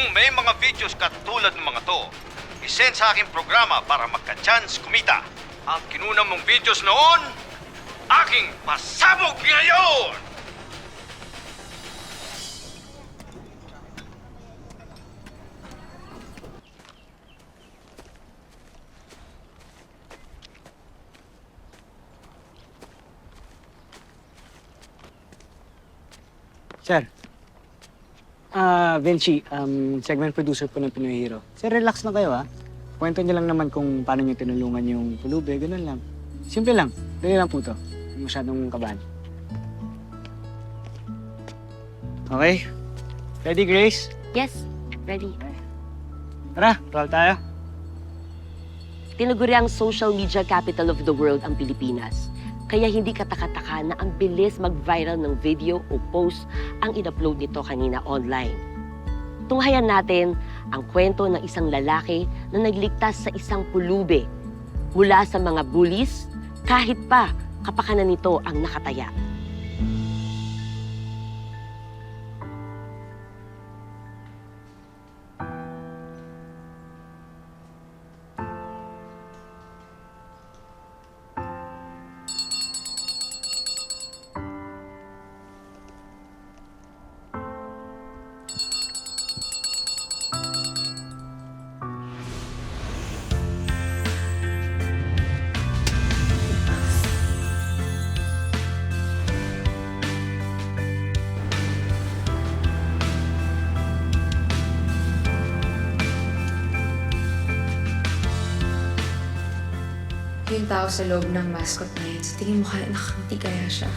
Kung may mga videos katulad ng mga to, isend sa aking programa para magka-chance kumita. Ang kinuna mong videos noon, aking pasabog ngayon! Sir. Vinci, segment producer po ng Pinoy Hero. Sir, relax na kayo, ha? Kwento niyo lang naman kung paano niyo tinulungan yung pulube, ganun lang. Simple lang. Dali lang po to. Hindi masyadong kabahan. Okay? Ready, Grace? Yes, ready. Tara, roll tayo. Tinaguri ang social media capital of the world ang Pilipinas. Kaya hindi katakataka na ang bilis mag-viral ng video o post ang in-upload nito kanina online. Tunghayan natin ang kwento ng isang lalaki na nagligtas sa isang pulube mula sa mga bullies kahit pa kapakanan nito ang nakataya. Yung tao sa loob ng mascot na yan, sa tingin mo kaya nakangiti kaya siya?